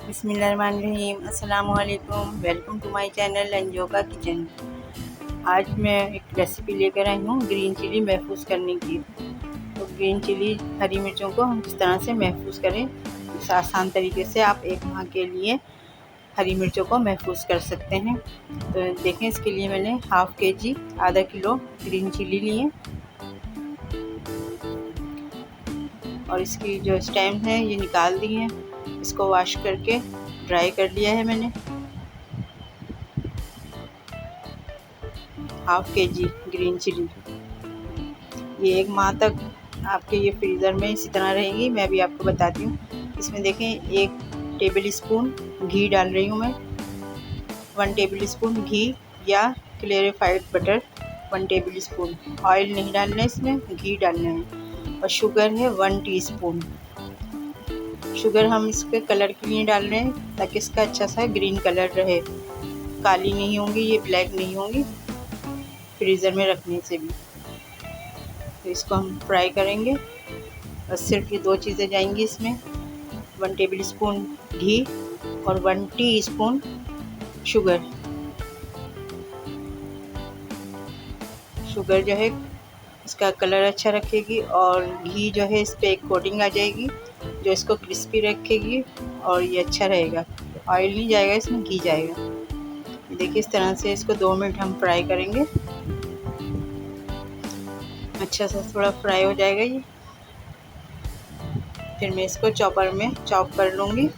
बिस्मिल्लाहिर्रहमानिर्रहीम। अस्सलाम वालेकुम। वेलकम टू माय चैनल अंजोका किचन। आज मैं एक रेसिपी लेकर आई हूँ ग्रीन चिली महफूज करने की। तो ग्रीन चिली हरी मिर्चों को हम किस तरह से महफूज करें, इस आसान तरीके से आप एक माह के लिए हरी मिर्चों को महफूज कर सकते हैं। तो देखें, इसके लिए मैंने हाफ़ kg आधा किलो ग्रीन चिली लिए और इसकी जो स्टेम है ये निकाल दी है। इसको वॉश करके ड्राई कर लिया है मैंने। हाफ़ kg ग्रीन चिली ये एक माह तक आपके ये फ्रीज़र में इसी तरह रहेगी। मैं भी आपको बताती हूँ। इसमें देखें, 1 टेबल स्पून घी डाल रही हूँ मैं। 1 टेबल स्पून घी या clarified butter 1 table spoon. Oil नहीं डालना है, इसमें घी डालना है। और शुगर है 1 टीस्पून। शुगर हम इसके कलर के लिए डाल रहे हैं ताकि इसका अच्छा सा ग्रीन कलर रहे, काली नहीं होंगी, ये ब्लैक नहीं होंगी फ्रीज़र में रखने से भी। तो इसको हम फ्राई करेंगे और सिर्फ ये 2 चीज़ें जाएंगी इसमें, 1 टेबल स्पून घी और 1 टीस्पून शुगर। शुगर जो है इसका कलर अच्छा रखेगी और घी जो है इस पर एक कोटिंग आ जाएगी जो इसको क्रिस्पी रखेगी और ये अच्छा रहेगा। ऑयल नहीं जाएगा, इसमें घी जाएगा। देखिए, इस तरह से इसको 2 मिनट हम फ्राई करेंगे। अच्छा सा थोड़ा फ्राई हो जाएगा ये। फिर मैं इसको चॉपर में चॉप कर लूँगी।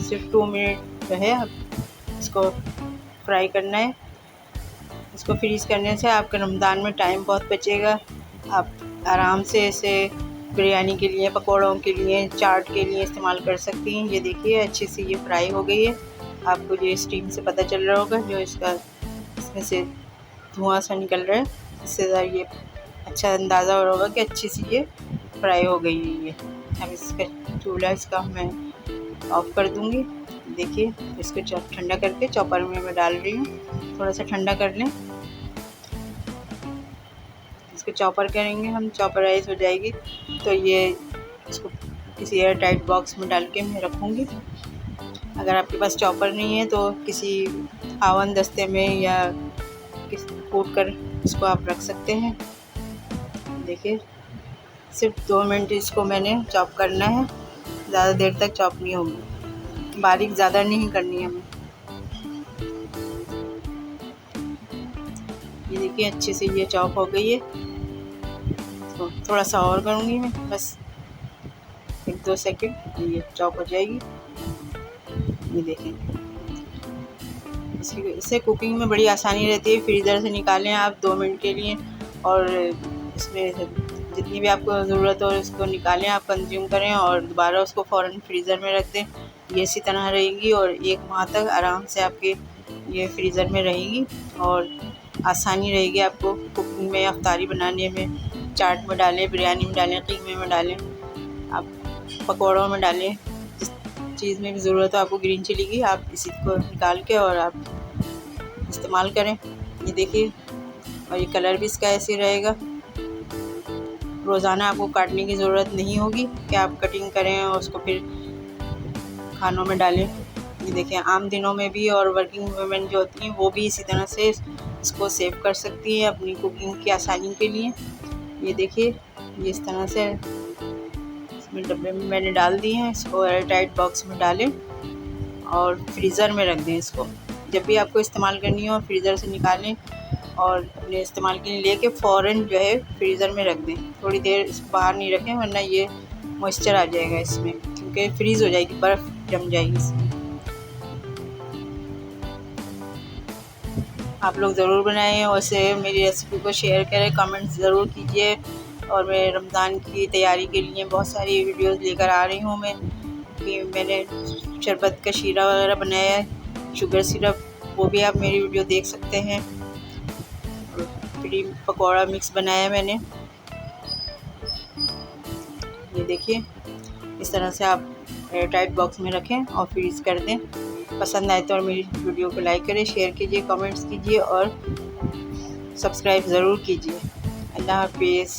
सिर्फ 2 मिनट जो है अब इसको फ्राई करना है। इसको फ्रीज़ करने से आपके रमज़ान में टाइम बहुत बचेगा। आप आराम से इसे बिरयानी के लिए, पकौड़ों के लिए, चाट के लिए इस्तेमाल कर सकती हैं। ये देखिए, अच्छे से ये फ्राई हो गई है। आपको ये स्टीम से पता चल रहा होगा, जो इसमें से धुआं सा निकल रहा है, इससे ये अच्छा अंदाज़ा हो रहा होगा कि अच्छी सी ये फ्राई हो गई है ये। अब इसका चूल्हा इसका मैं ऑफ कर दूँगी। देखिए, इसको ठंडा करके चॉपर में मैं डाल रही हूँ। थोड़ा सा ठंडा कर लें, इसको चॉपर करेंगे हम। चॉपराइज हो जाएगी तो ये इसको किसी एयर टाइट बॉक्स में डाल के मैं रखूँगी। अगर आपके पास चॉपर नहीं है तो किसी आवन दस्ते में या कूट कर इसको आप रख सकते हैं। देखिए, सिर्फ 2 मिनट इसको मैंने चॉप करना है, ज़्यादा देर तक चॉप नहीं होगी, बारीक ज़्यादा नहीं करनी है हमें। ये देखिए, अच्छे से ये चॉप हो गई है। तो थोड़ा सा और करूँगी मैं, बस 1-2 सेकंड, ये चॉप हो जाएगी। ये देखें, इससे कुकिंग में बड़ी आसानी रहती है। फ्रीज़र से निकालें आप 2 मिनट के लिए और इसमें जितनी भी आपको ज़रूरत हो इसको निकालें, आप कंज्यूम करें और दोबारा उसको फ़ौरन फ्रीज़र में रख दें। ये इसी तरह रहेगी और 1 माह तक आराम से आपके ये फ्रीज़र में रहेगी और आसानी रहेगी आपको कुकिंग में, अफ्तारी बनाने में, चाट में डालें, बिरयानी में डालें, कीमे में डालें, आप पकौड़ों में डालें, जिस चीज़ में भी ज़रूरत हो आपको ग्रीन चिली की, आप इसी को निकाल के और आप इस्तेमाल करें। ये देखिए, और ये कलर भी इसका ऐसे रहेगा। रोज़ाना आपको काटने की ज़रूरत नहीं होगी कि आप कटिंग करें और उसको फिर खानों में डालें। ये देखिए, आम दिनों में भी और वर्किंग वुमेन जो होती हैं वो भी इसी तरह से इसको सेव कर सकती हैं अपनी कुकिंग की आसानी के लिए। ये देखिए, ये इस तरह से इसमें डब्बे में मैंने डाल दिए हैं। इसको एयर टाइट बॉक्स में डालें और फ्रीज़र में रख दें। इसको जब भी आपको इस्तेमाल करनी हो फ्रीज़र से निकालें और अपने इस्तेमाल के लिए लेके फ़ौरन जो है फ्रीज़र में रख दें। थोड़ी देर इसको बाहर नहीं रखें, वरना ये मॉइस्चर आ जाएगा इसमें, क्योंकि फ्रीज़ हो जाएगी, बर्फ़ जम जाएगी इसमें। आप लोग ज़रूर बनाएं और इसे मेरी रेसिपी को शेयर करें, कमेंट ज़रूर कीजिए। और मैं रमज़ान की तैयारी के लिए बहुत सारी वीडियोस लेकर आ रही हूँ मैं, कि मैंने शरबत का शीरा वगैरह बनाया है, शुगर सिरप, वो भी आप मेरी वीडियो देख सकते हैं। क्रीम पकौड़ा मिक्स बनाया मैंने। ये देखिए, इस तरह से आप एयर टाइट बॉक्स में रखें और फ्रीज़ कर दें। पसंद आए तो और मेरी वीडियो को लाइक करें, शेयर कीजिए, कमेंट्स कीजिए और सब्सक्राइब ज़रूर कीजिए। अल्लाह हाफिज़।